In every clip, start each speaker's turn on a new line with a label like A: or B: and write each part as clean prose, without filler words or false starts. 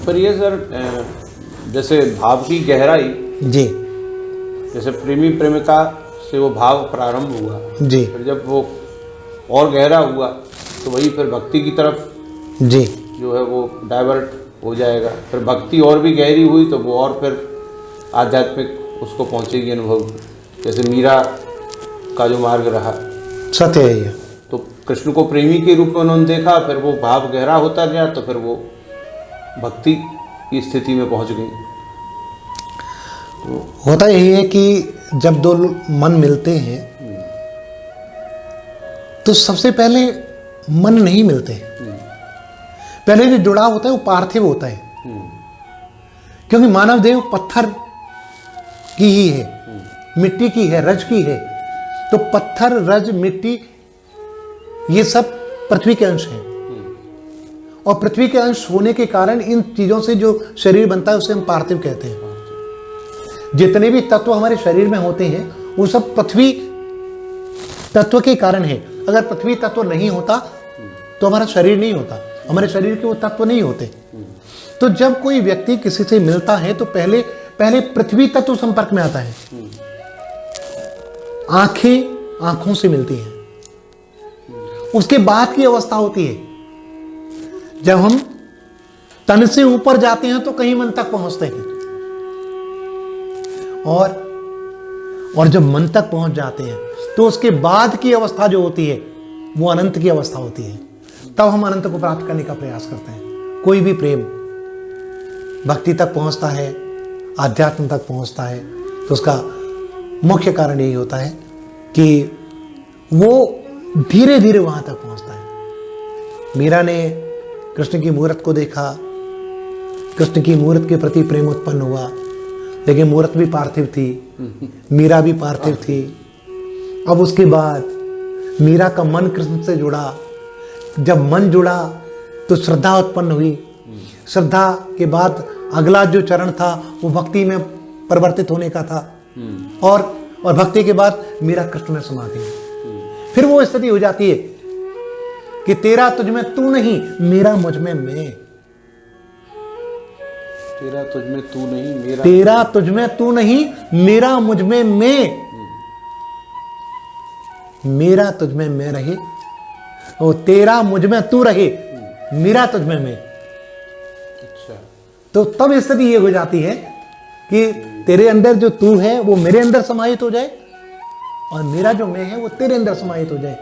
A: पर ये सर जैसे भाव की गहराई
B: जी
A: जैसे प्रेमी प्रेमिका से वो भाव प्रारंभ हुआ
B: जी
A: फिर जब वो और गहरा हुआ तो वही फिर भक्ति की तरफ
B: जी
A: जो है वो डाइवर्ट हो जाएगा। फिर भक्ति और भी गहरी हुई तो वो और फिर आध्यात्मिक उसको पहुंचेगी अनुभव। जैसे मीरा का जो मार्ग रहा
B: सत्य है ये।
A: तो कृष्ण को प्रेमी के रूप में उन्होंने देखा, फिर वो भाव गहरा होता गया तो फिर वो भक्ति की स्थिति में पहुंच गई।
B: होता यही है कि जब दो मन मिलते हैं तो सबसे पहले मन नहीं मिलते, पहले जो जुड़ाव होता है वो पार्थिव होता है, क्योंकि मानव देह पत्थर की ही है, मिट्टी की है, रज की है। तो पत्थर, रज, मिट्टी ये सब पृथ्वी के अंश हैं, और पृथ्वी के अंश होने के कारण इन चीजों से जो शरीर बनता है उसे हम पार्थिव कहते हैं। जितने भी तत्व हमारे शरीर में होते हैं वो सब पृथ्वी तत्व के कारण है। अगर पृथ्वी तत्व नहीं होता तो हमारा शरीर नहीं होता, हमारे शरीर के वो तत्व नहीं होते। तो जब कोई व्यक्ति किसी से मिलता है तो पहले पहले पृथ्वी तत्व संपर्क में आता है। आंखें आंखों से मिलती हैं, उसके बाद की अवस्था होती है जब हम तन से ऊपर जाते हैं तो कहीं मन तक पहुंचते हैं, और जब मन तक पहुंच जाते हैं तो उसके बाद की अवस्था जो होती है वो अनंत की अवस्था होती है। तब हम अनंत को प्राप्त करने का प्रयास करते हैं। कोई भी प्रेम भक्ति तक पहुंचता है, आध्यात्म तक पहुंचता है, तो उसका मुख्य कारण यही होता है कि वो धीरे धीरे वहां तक पहुंचता है। मीरा ने कृष्ण की मूर्त को देखा, कृष्ण की मूर्त के प्रति प्रेम उत्पन्न हुआ, लेकिन मूर्त भी पार्थिव थी, मीरा भी पार्थिव थी। अब उसके बाद मीरा का मन कृष्ण से जुड़ा, जब मन जुड़ा तो श्रद्धा उत्पन्न हुई। श्रद्धा के बाद अगला जो चरण था वो भक्ति में परिवर्तित होने का था, और भक्ति के बाद मीरा कृष्ण में समा गई। फिर वो स्थिति हो जाती है कि तेरा तुझ में तू नहीं, मेरा मुझ में मैं।
A: तेरा तुझ में तू नहीं, मेरा
B: तेरा तुझ में तू नहीं, मेरा मुझ में मैं। मेरा तुझ में मैं रहे, और तेरा मुझ में तू रहे, मेरा तुझ में मैं।
A: अच्छा।
B: तो तब स्थिति ये हो जाती है कि तेरे अंदर जो तू है वो मेरे अंदर समाहित हो जाए, और मेरा जो मैं है वो तेरे अंदर समाहित हो जाए।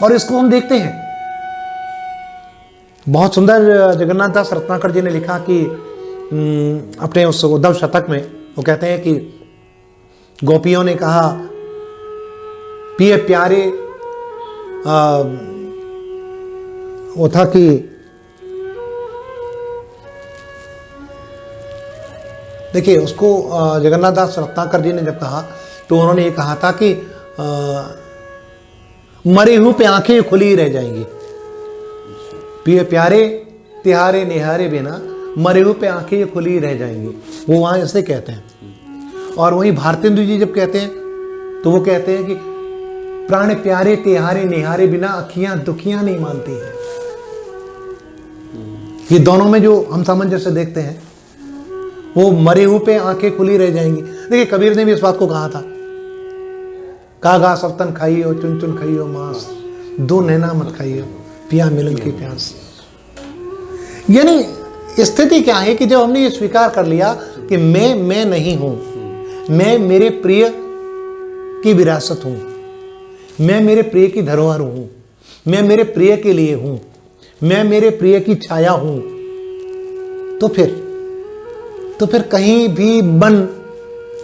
B: और इसको हम देखते हैं, बहुत सुंदर जगन्नाथ दास रत्नाकर जी ने लिखा कि अपने उस उद्धव शतक में वो कहते हैं कि गोपियों ने कहा, पिए प्यारे, वो था कि देखिए उसको जगन्नाथ दास रत्नाकर जी ने जब कहा तो उन्होंने ये कहा था कि मरे हुए पे आंखें खुली रह जाएंगी, पिए प्यारे तिहारे निहारे बिना मरे हुए पे आंखें खुली रह जाएंगी। वो वहां ऐसे कहते हैं। और वहीं भारतेंदु जी जब कहते हैं तो वो कहते हैं कि प्राण प्यारे तिहारे निहारे बिना अखियां दुखियां नहीं मानती हैं। ये दोनों में जो हम सामंजस्य देखते हैं, वो मरे हुए पे आंखें खुली रह जाएंगी। देखिए कबीर ने भी इस बात को कहा था, कागा सप्तन खाइयो चुन चुन खाइयो मांस, दो नैना मत खाइयो पिया मिलन की प्यास। यानी स्थिति क्या है कि जब हमने ये स्वीकार कर लिया कि मैं नहीं हूं, मैं मेरे प्रिय की विरासत हूं, मैं मेरे प्रिय की धरोहर हूं, मैं मेरे प्रिय के लिए हूं, मैं मेरे प्रिय की छाया हूं, तो फिर कहीं भी मन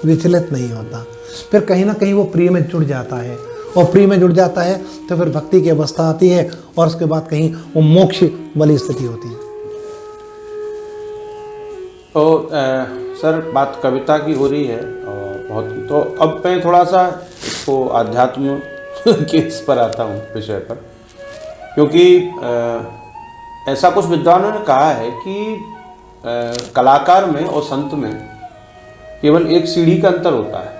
B: विचलित नहीं होता। फिर कहीं ना कहीं वो प्रिय में जुड़ जाता है, और प्रिय में जुड़ जाता है तो फिर भक्ति की अवस्था आती है, और उसके बाद कहीं वो मोक्ष वाली स्थिति होती है।
A: तो सर बात कविता की हो रही है, और बहुत, तो अब मैं थोड़ा सा इसको आध्यात्म के इस पर आता हूँ विषय पर, क्योंकि ऐसा कुछ विद्वानों ने कहा है कि कलाकार में और संत में केवल एक सीढ़ी का अंतर होता है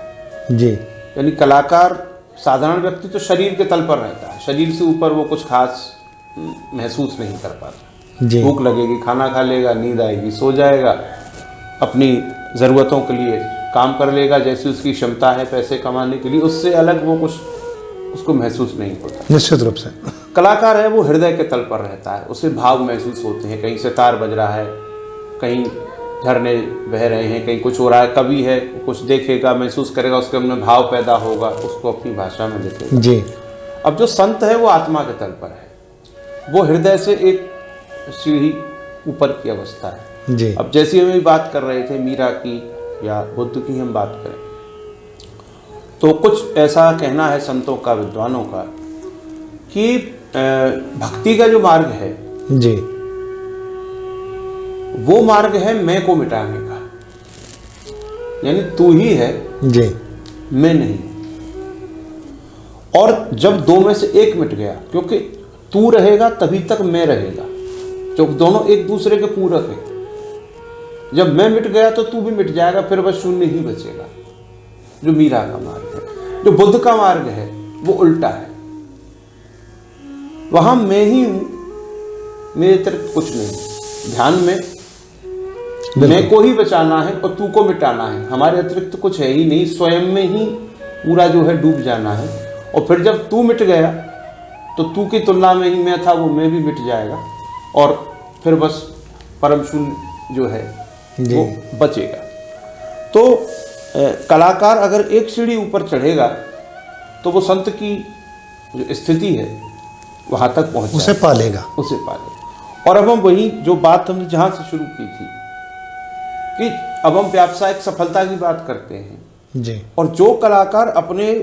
B: जी।
A: यानी कलाकार साधारण व्यक्ति तो शरीर के तल पर रहता है, शरीर से ऊपर वो कुछ खास महसूस नहीं कर पाता,
B: जी।
A: भूख लगेगी खाना खा लेगा, नींद आएगी सो जाएगा, अपनी ज़रूरतों के लिए काम कर लेगा जैसी उसकी क्षमता है पैसे कमाने के लिए, उससे अलग वो कुछ उसको महसूस नहीं होता।
B: निश्चित रूप से
A: कलाकार है वो हृदय के तल पर रहता है, उसे भाव महसूस होते हैं, कहीं सितार बज रहा है, कहीं झरने बह रहे हैं, कहीं कुछ हो रहा है, कवि है कुछ देखेगा महसूस करेगा, उसके अंदर भाव पैदा होगा, उसको अपनी भाषा में लिखेगा।
B: जी।
A: अब जो संत है वो आत्मा के तल पर है, वो हृदय से एक सीढ़ी ऊपर की अवस्था है।
B: जी।
A: अब जैसी हम बात कर रहे थे मीरा की या बुद्ध की हम बात करें तो कुछ ऐसा कहना है संतों का, विद्वानों का, कि भक्ति का जो मार्ग है
B: जी।
A: वो मार्ग है मैं को मिटाने का, यानी तू ही है
B: जी।
A: मैं नहीं। और जब दो में से एक मिट गया, क्योंकि तू रहेगा तभी तक मैं रहेगा, जब दोनों एक दूसरे के पूरक है, जब मैं मिट गया तो तू भी मिट जाएगा, फिर बस शून्य ही बचेगा, जो मीरा का मार्ग है। जो बुद्ध का मार्ग है वो उल्टा है, वहां मैं ही हूं, मेरे अतिरिक्त कुछ नहीं। ध्यान में मैं को ही बचाना है और तू को मिटाना है, हमारे अतिरिक्त कुछ है ही नहीं, स्वयं में ही पूरा जो है डूब जाना है। और फिर जब तू मिट गया तो तू की तुलना में ही मैं था, वो मैं भी मिट जाएगा और फिर बस परम शून्य जो है वो बचेगा। तो कलाकार अगर एक सीढ़ी ऊपर चढ़ेगा तो वो संत की जो स्थिति है वहां तक पहुंच
B: उसे पालेगा,
A: उसे पालेगा। और अब हम वही जो बात हमने जहां से शुरू की थी कि अब हम व्यावसायिक सफलता की बात करते हैं
B: जी।
A: और जो कलाकार अपने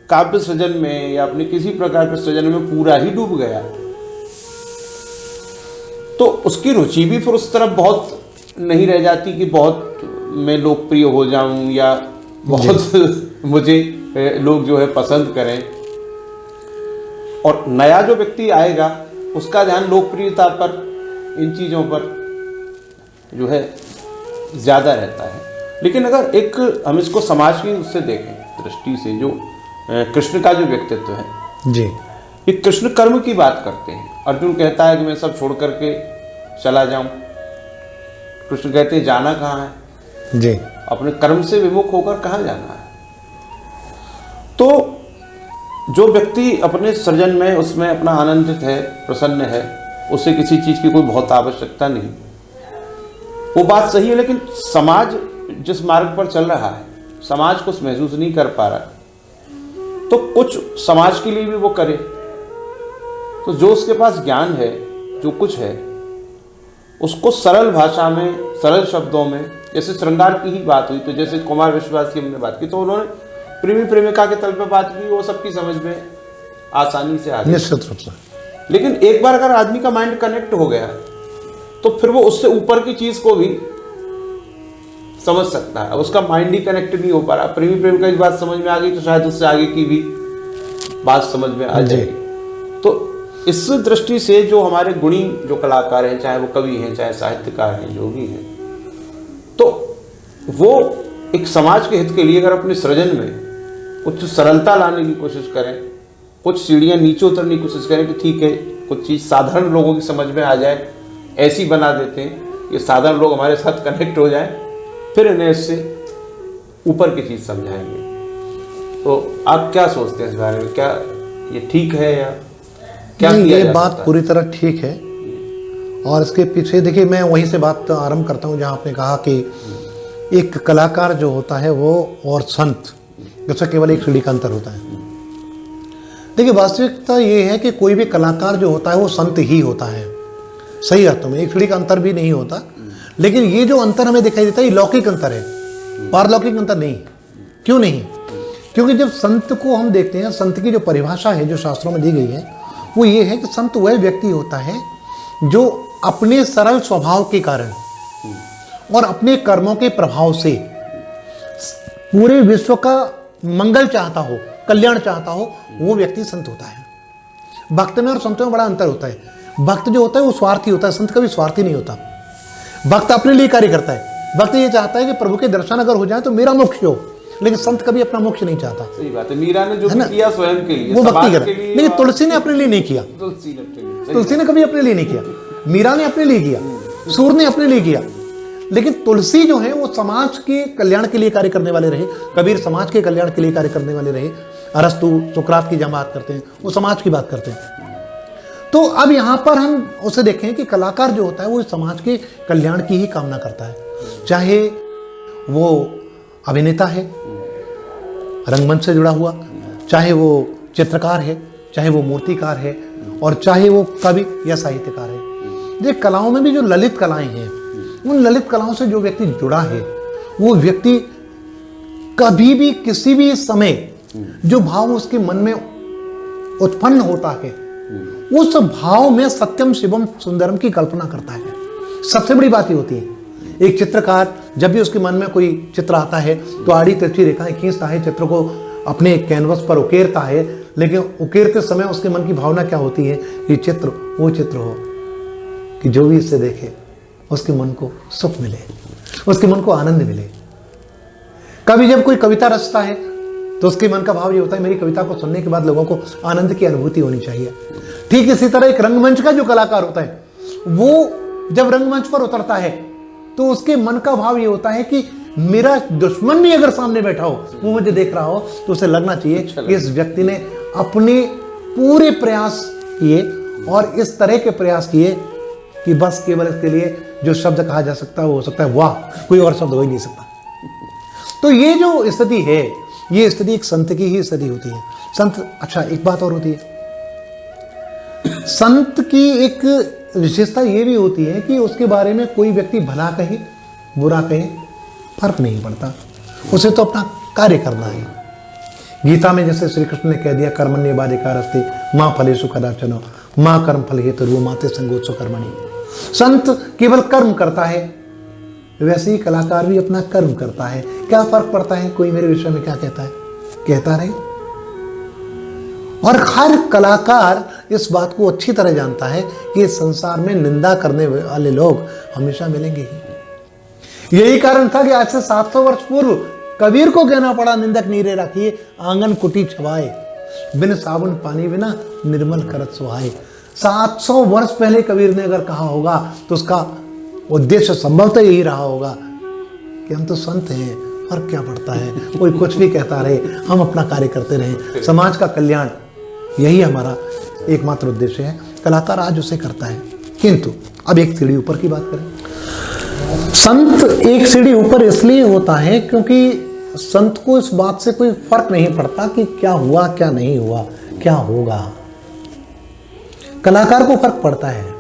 A: काव्य सृजन में या अपने किसी प्रकार के सृजन में पूरा ही डूब गया तो उसकी रुचि भी फिर उस तरफ बहुत नहीं रह जाती कि बहुत मैं लोकप्रिय हो जाऊं या बहुत मुझे लोग जो है पसंद करें। और नया जो व्यक्ति आएगा उसका ध्यान लोकप्रियता पर, इन चीज़ों पर जो है ज़्यादा रहता है। लेकिन अगर एक हम इसको समाज की उससे देखें दृष्टि से, जो कृष्ण का जो व्यक्तित्व है
B: जी,
A: ये कृष्ण कर्म की बात करते हैं। अर्जुन कहता है कि मैं सब छोड़ करके चला जाऊं, कृष्ण कहते हैं जाना कहाँ है
B: जी,
A: अपने कर्म से विमुख होकर कहाँ जाना है। तो जो व्यक्ति अपने सृजन में उसमें अपना आनंदित है, प्रसन्न है, उसे किसी चीज़ की कोई बहुत आवश्यकता नहीं, वो बात सही है। लेकिन समाज जिस मार्ग पर चल रहा है, समाज कुछ महसूस नहीं कर पा रहा, तो कुछ समाज के लिए भी वो करे। तो जो उसके पास ज्ञान है, जो कुछ है, उसको सरल भाषा में, सरल शब्दों में, जैसे श्रृंगार की ही बात हुई तो जैसे कुमार विश्वास की हमने बात की तो उन्होंने प्रेमी प्रेमिका के तल पे बात की, वो सबकी समझ में आसानी से आ गई।
B: निश्चित रूप से।
A: लेकिन एक बार अगर आदमी का माइंड कनेक्ट हो गया तो फिर वो उससे ऊपर की चीज को भी समझ सकता है। अब उसका माइंड ही कनेक्ट नहीं हो पा रहा, प्रेमी प्रेमिका की बात समझ में आ गई तो शायद उससे आगे की भी बात समझ में आ जाएगी। तो इस दृष्टि से जो हमारे गुणी जो कलाकार हैं, चाहे वो कवि हैं, चाहे साहित्यकार हैं, जो भी हैं, तो वो एक समाज के हित के लिए अगर अपने सृजन में कुछ सरलता लाने की कोशिश करें, कुछ सीढ़ियाँ नीचे उतरने की कोशिश करें कि ठीक है कुछ चीज़ साधारण लोगों की समझ में आ जाए, ऐसी बना देते हैं कि साधारण लोग हमारे साथ कनेक्ट हो जाएं, फिर इन्हें इससे ऊपर की चीज़ समझाएंगे। तो आप क्या सोचते हैं इस बारे में, क्या ये ठीक है या क्या
B: नहीं?
A: किया
B: ये
A: जा
B: बात
A: सकता है?
B: पूरी तरह ठीक है। और इसके पीछे देखिए, मैं वहीं से बात आरंभ करता हूँ जहाँ आपने कहा कि एक कलाकार जो होता है वो और संत, जैसा केवल एक सीढ़ी का अंतर होता है। देखिए, वास्तविकता ये है कि कोई भी कलाकार जो होता है वो संत ही होता है, सही अर्थों में। एक सीढ़ी का अंतर भी नहीं होता। लेकिन ये जो अंतर हमें दिखाई देता है, ये लौकिक अंतर है, पारलौकिक अंतर नहीं। क्यों नहीं? क्योंकि जब संत को हम देखते हैं, संत की जो परिभाषा है जो शास्त्रों में दी गई है वो ये है कि संत वह व्यक्ति होता है जो अपने सरल स्वभाव के कारण और अपने कर्मों के प्रभाव से पूरे विश्व का मंगल चाहता हो, कल्याण चाहता हो, वो व्यक्ति संत होता है। भक्त में और संत में बड़ा अंतर होता है। भक्त जो होता है वो स्वार्थी होता है, संत कभी स्वार्थी नहीं होता। भक्त अपने लिए कार्य करता है। भक्त ये चाहता है कि प्रभु के दर्शन अगर हो जाए तो मेरा मोक्ष हो, लेकिन संत कभी अपना मोक्ष नहीं चाहता।
A: सही बात है। मीरा ने जो भी किया स्वयं के लिए,
B: वो भक्ति
A: समाज
B: कर,
A: के लिए,
B: लेकिन तुलसी ने अपने लिए नहीं किया। तुलसी ने कभी अपने लिए नहीं किया। मीरा ने अपने लिए किया, सूर ने अपने लिए किया, लेकिन तुलसी जो है वो समाज के कल्याण के लिए कार्य करने वाले रहे, कबीर समाज के कल्याण के लिए कार्य करने वाले रहे, अरस्तु सुकरात की जब बात करते हैं वो समाज की बात करते हैं। तो अब यहाँ पर हम उसे देखें कि कलाकार जो होता है वो समाज के कल्याण की ही कामना करता है, चाहे वो अभिनेता है रंगमंच से जुड़ा हुआ, चाहे वो चित्रकार है, चाहे वो मूर्तिकार है, और चाहे वो कवि या साहित्यकार है। ये कलाओं में भी जो ललित कलाएं हैं, उन ललित कलाओं से जो व्यक्ति जुड़ा है, वो व्यक्ति कभी भी किसी भी समय जो भाव उसके मन में उत्पन्न होता है, उस भाव में सत्यम शिवम सुंदरम की कल्पना करता है। सबसे बड़ी बात ये होती है, एक चित्रकार जब भी उसके मन में कोई चित्र आता है तो आड़ी तिरछी रेखाएं खींचता है, चित्र को अपने कैनवस पर उकेरता है, लेकिन उकेरते समय उसके मन की भावना क्या होती है कि चित्र वो चित्र हो कि जो भी इससे देखे उसके मन को सुख मिले, उसके मन को आनंद मिले। कभी जब कोई कविता रचता है तो उसके मन का भाव ये होता है मेरी कविता को सुनने के बाद लोगों को आनंद की अनुभूति होनी चाहिए। ठीक इसी तरह एक रंगमंच का जो कलाकार होता है, वो जब रंगमंच पर उतरता है तो उसके मन का भाव ये होता है कि मेरा दुश्मन भी अगर सामने बैठा हो, वो मुझे देख रहा हो, तो उसे लगना चाहिए कि इस व्यक्ति ने अपने पूरे प्रयास किए और इस तरह के प्रयास किए कि बस केवल इसके लिए जो शब्द कहा जा सकता है वो हो सकता है वाह, कोई और शब्द हो ही नहीं सकता। तो ये जो स्थिति है, ये स्थिति एक संत की ही स्थिति होती है। संत, अच्छा एक बात और होती है, संत की एक विशेषता ये भी होती है कि उसके बारे में कोई व्यक्ति भला कहे बुरा कहे फर्क नहीं पड़ता, उसे तो अपना कार्य करना है। गीता में जैसे श्री कृष्ण ने कह दिया कर्मण्येवाधिकारस्ते मां फलेषु कदाचन मां कर्म फल हेतुर्भुः माते संगोत्सो कर्मणि। संत केवल कर्म करता है, वैसे ही कलाकार भी अपना कर्म करता है। क्या फर्क पड़ता है कोई मेरे विषय में क्या कहता है, कहता रहे। और हर कलाकार इस बात को अच्छी तरह जानता है कि इस संसार में निंदा करने वाले लोग हमेशा मिलेंगे ही। यही कारण था कि आज से 700 वर्ष पूर्व कबीर को कहना पड़ा निंदक नीरे रखिए आंगन कुटी छवाए, बिन साबुन पानी बिना निर्मल करत सुहाए। 700 वर्ष पहले कबीर ने अगर कहा होगा तो उसका उद्देश्य संभवतः यही रहा होगा कि हम तो संत हैं और क्या पड़ता है, कोई कुछ भी कहता रहे, हम अपना कार्य करते रहें, समाज का कल्याण यही हमारा एकमात्र उद्देश्य है। कलाकार आज उसे करता है। किंतु अब एक सीढ़ी ऊपर की बात करें, संत एक सीढ़ी ऊपर इसलिए होता है क्योंकि संत को इस बात से कोई फर्क नहीं पड़ता कि क्या हुआ क्या नहीं हुआ क्या होगा। कलाकार को फर्क पड़ता है।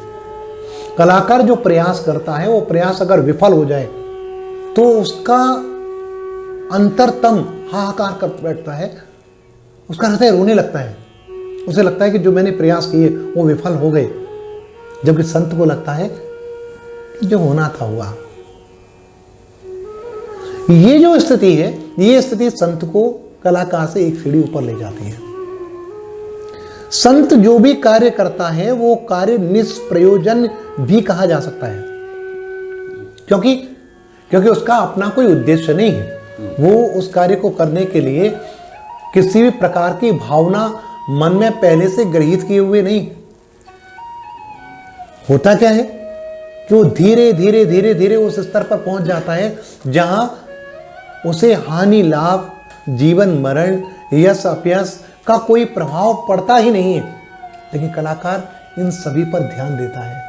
B: कलाकार जो प्रयास करता है वो प्रयास अगर विफल हो जाए तो उसका अंतरतम हाहाकार कर बैठता है, उसका हृदय रोने लगता है, उसे लगता है कि जो मैंने प्रयास किए वो विफल हो गए। जबकि संत को लगता है कि जो होना था हुआ। ये जो स्थिति है, ये स्थिति संत को कलाकार से एक सीढ़ी ऊपर ले जाती है। संत जो भी कार्य करता है वो कार्य निष्प्रयोजन भी कहा जा सकता है, क्योंकि उसका अपना कोई उद्देश्य नहीं है। वो उस कार्य को करने के लिए किसी भी प्रकार की भावना मन में पहले से गृहीत किए हुए नहीं। होता क्या है कि वो धीरे धीरे धीरे धीरे उस स्तर पर पहुंच जाता है जहां उसे हानि लाभ जीवन मरण यश अपयश का कोई प्रभाव पड़ता ही नहीं है। लेकिन कलाकार इन सभी पर ध्यान देता है।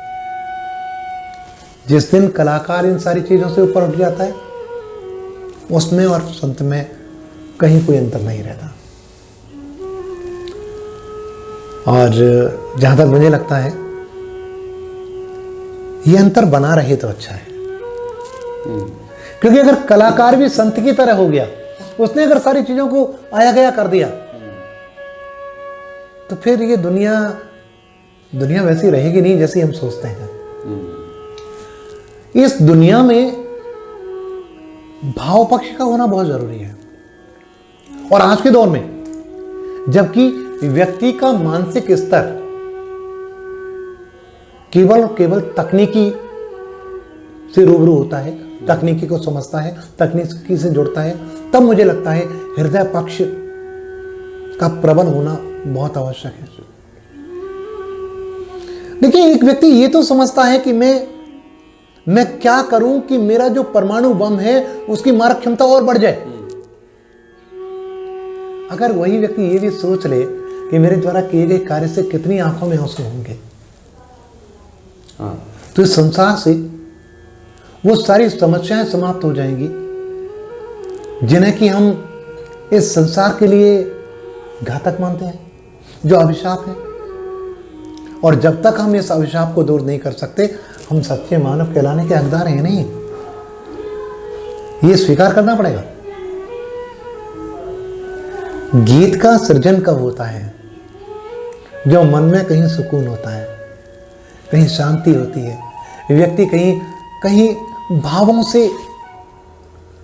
B: जिस दिन कलाकार इन सारी चीजों से ऊपर उठ जाता है, उसमें और संत में कहीं कोई अंतर नहीं रहता। और जहां तक मुझे लगता है ये अंतर बना रहे तो अच्छा है। क्योंकि अगर कलाकार भी संत की तरह हो गया, उसने अगर सारी चीजों को आया गया कर दिया, तो फिर ये दुनिया वैसी रहेगी नहीं जैसी हम सोचते हैं। इस दुनिया में भाव पक्ष का होना बहुत जरूरी है। और आज के दौर में जबकि व्यक्ति का मानसिक स्तर केवल तकनीकी से रूबरू होता है, तकनीकी को समझता है, तकनीकी से जुड़ता है, तब मुझे लगता है हृदय पक्ष का प्रबल होना बहुत आवश्यक है। देखिए, एक व्यक्ति ये तो समझता है कि मैं क्या करूं कि मेरा जो परमाणु बम है उसकी मारक क्षमता और बढ़ जाए। अगर वही व्यक्ति ये भी सोच ले कि मेरे द्वारा किए गए कार्य से कितनी आंखों में आंसू होंगे, तो इस संसार से वो सारी समस्याएं समाप्त हो जाएंगी जिन्हें कि हम इस संसार के लिए घातक मानते हैं, जो अभिशाप है। और जब तक हम इस अभिशाप को दूर नहीं कर सकते, हम सच्चे मानव कहलाने के हकदार हैं नहीं। ये स्वीकार करना पड़ेगा। गीत का सृजन कब होता है? जब मन में कहीं सुकून होता है, कहीं शांति होती है, व्यक्ति कहीं भावों से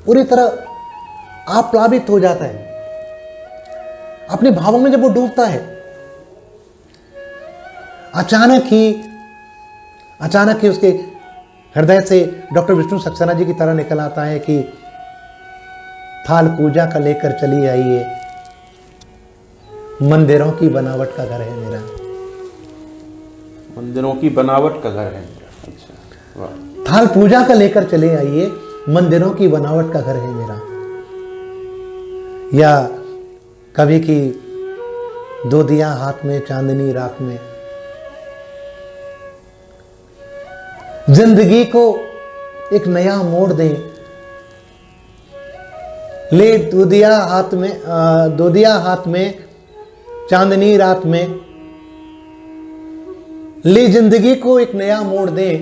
B: पूरी तरह आप्लावित हो जाता है, अपने भावों में जब वो डूबता है। अचानक ही उसके हृदय से डॉक्टर विष्णु सक्सेना जी की तरह निकल आता है कि थाल पूजा का लेकर चली आइए, मंदिरों की बनावट का घर है मेरा।
A: मंदिरों की बनावट का घर है मेरा। अच्छा, वाह।
B: थाल पूजा का लेकर चले आइए, मंदिरों की बनावट का घर है मेरा। या कभी की दो दिया हाथ में चांदनी रात में, जिंदगी को एक नया मोड़ दें, ले दो दिया हाथ में चांदनी रात में, ले जिंदगी को एक नया मोड़ दें,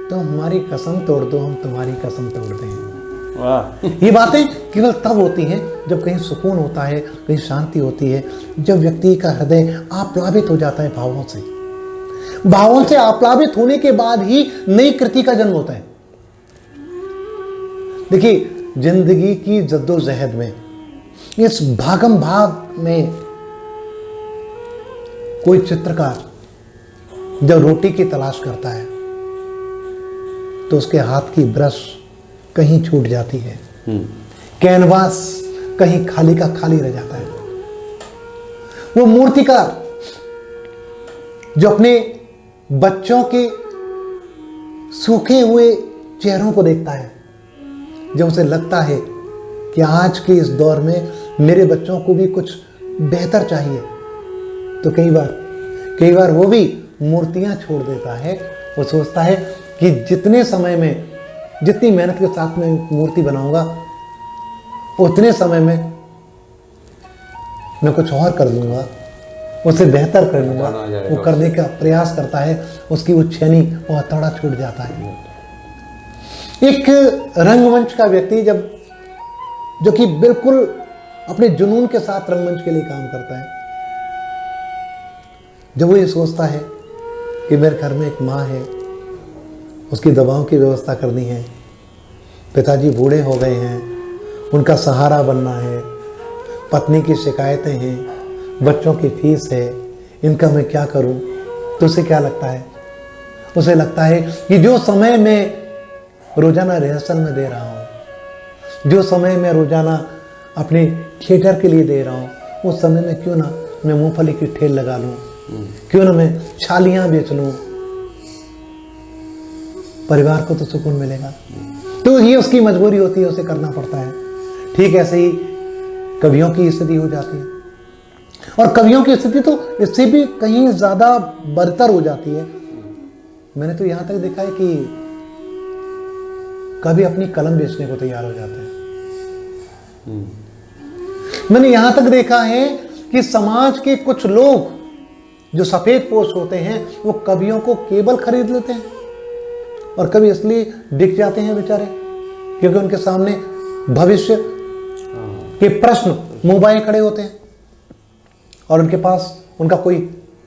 B: तो हमारी कसम तोड़ दो, हम तुम्हारी कसम तोड़ दें।
A: वाह।
B: ये बातें केवल तब होती हैं जब कहीं सुकून होता है, कहीं शांति होती है, जब व्यक्ति का हृदय आप्लावित हो जाता है भावों से। भावों से आप्लावित होने के बाद ही नई कृति का जन्म होता है। देखिए, जिंदगी की जद्दोजहद में, इस भागम भाग में, कोई चित्रकार जब रोटी की तलाश करता है तो उसके हाथ की ब्रश कहीं छूट जाती है, कैनवास कहीं खाली का खाली रह जाता है। वो मूर्तिकार जो अपने बच्चों के सूखे हुए चेहरों को देखता है, जब उसे लगता है कि आज के इस दौर में मेरे बच्चों को भी कुछ बेहतर चाहिए, तो कई बार वो भी मूर्तियां छोड़ देता है। वो सोचता है कि जितने समय में, जितनी मेहनत के साथ मैं मूर्ति बनाऊंगा, उतने समय में मैं कुछ और कर लूंगा, उसे बेहतर कर लूंगा। वो करने का प्रयास करता है, उसकी वो छेनी, वो हथौड़ा छूट जाता है। एक रंगमंच का व्यक्ति जो कि बिल्कुल अपने जुनून के साथ रंगमंच के लिए काम करता है, जब वो ये सोचता है कि मेरे घर में एक माँ है, उसकी दवाओं की व्यवस्था करनी है, पिताजी बूढ़े हो गए हैं, उनका सहारा बनना है, पत्नी की शिकायतें हैं, बच्चों की फीस है, इनका मैं क्या करूं, तो उसे क्या लगता है? उसे लगता है कि जो समय मैं रोजाना रिहर्सल में दे रहा हूं, जो समय मैं रोजाना अपने थिएटर के लिए दे रहा हूं, उस समय में क्यों ना मैं मूंगफली की ठेल लगा लूं, क्यों ना मैं छालियां बेच लूं, परिवार को तो सुकून मिलेगा। तो ये उसकी मजबूरी होती है, उसे करना पड़ता है। ठीक ऐसे ही कवियों की स्थिति हो जाती है, और कवियों की स्थिति तो इससे भी कहीं ज्यादा बदतर हो जाती है। मैंने तो यहां तक देखा है कि कभी अपनी कलम बेचने को तैयार हो जाते हैं। मैंने यहां तक देखा है कि समाज के कुछ लोग जो सफेद पोश होते हैं, वो कवियों को केवल खरीद लेते हैं, और कभी इसलिए बिक जाते हैं बेचारे क्योंकि उनके सामने भविष्य के प्रश्न मोबाइल खड़े होते हैं और उनके पास उनका कोई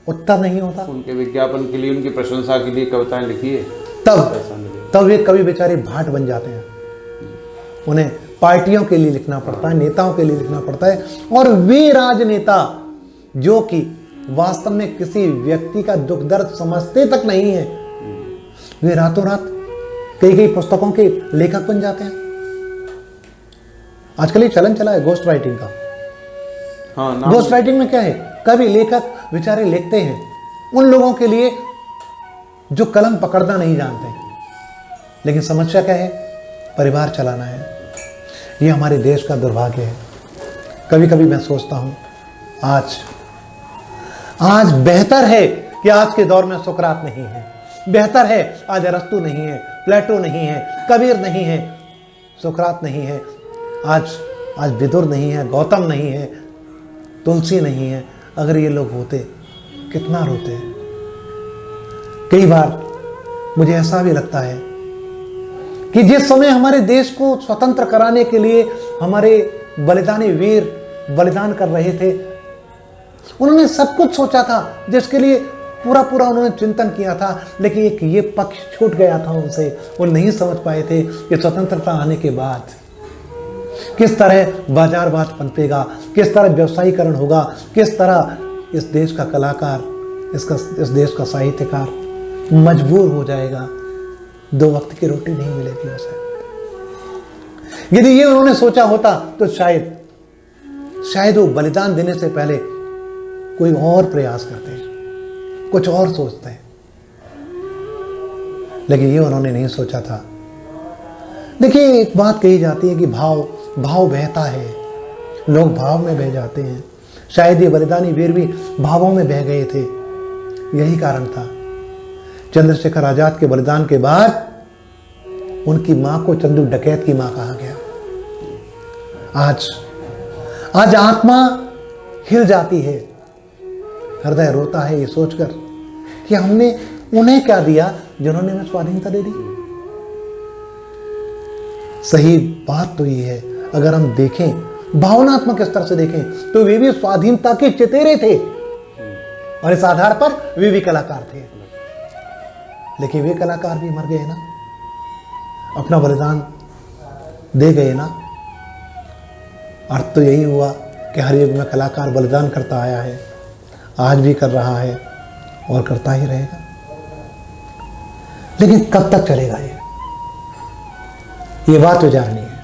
B: उत्तर नहीं होता।
A: उनके विज्ञापन के लिए, उनकी प्रशंसा के लिए कविताएं लिखी है,
B: तब वे कवि बेचारे भाट बन जाते हैं। उन्हें पार्टियों के लिए लिखना पड़ता है, नेताओं के लिए लिखना पड़ता है, और वे राजनेता जो कि वास्तव में किसी व्यक्ति का दुख दर्द समझते तक नहीं है, वे रातों रात कई पुस्तकों के लेखक बन जाते हैं। आजकल ये चलन चला है घोस्ट राइटिंग का। घोस्ट राइटिंग में क्या है? कवि लेखक बेचारे लिखते हैं उन लोगों के लिए जो कलम पकड़ना नहीं जानते। लेकिन समस्या क्या है? परिवार चलाना है। ये हमारे देश का दुर्भाग्य है। कभी कभी मैं सोचता हूँ आज बेहतर है कि आज के दौर में सुकरात नहीं है, बेहतर है आज अरस्तु नहीं है, प्लेटो नहीं है, कबीर नहीं है, सुकरात नहीं है, आज विदुर नहीं है, गौतम नहीं है, तुलसी नहीं है। अगर ये लोग होते कितना रोते। कई बार मुझे ऐसा भी लगता है कि जिस समय हमारे देश को स्वतंत्र कराने के लिए हमारे बलिदानी वीर बलिदान कर रहे थे, उन्होंने सब कुछ सोचा था, जिसके लिए पूरा उन्होंने चिंतन किया था, लेकिन एक ये पक्ष छूट गया था उनसे। वो नहीं समझ पाए थे कि स्वतंत्रता आने के बाद किस तरह बाजारवाद पनपेगा, किस तरह व्यवसायीकरण होगा, किस तरह इस देश का कलाकार, इस देश का साहित्यकार मजबूर हो जाएगा, 2 वक्त की रोटी नहीं मिलेगी उसे। यदि ये उन्होंने सोचा होता तो शायद वो बलिदान देने से पहले कोई और प्रयास करते, कुछ और सोचते। लेकिन ये उन्होंने नहीं सोचा था। देखिए, एक बात कही जाती है कि भाव बहता है, लोग भाव में बह जाते हैं। शायद ये बलिदानी वीर भी भावों में बह गए थे। यही कारण था चंद्रशेखर आजाद के बलिदान के बाद उनकी मां को चंदू डकैत की मां कहा गया। आज आत्मा हिल जाती है, हृदय रोता है ये सोचकर कि हमने उन्हें क्या दिया जिन्होंने हमें स्वाधीनता दे दी। सही बात तो ये है, अगर हम देखें भावनात्मक स्तर से देखें तो वे भी स्वाधीनता के चितेरे थे और इस आधार पर वे भी कलाकार थे। लेकिन वे कलाकार भी मर गए ना, अपना बलिदान दे गए ना। अर्थ तो यही हुआ कि हर युग में कलाकार बलिदान करता आया है, आज भी कर रहा है और करता ही रहेगा। लेकिन कब तक चलेगा ये बात विचारनी है।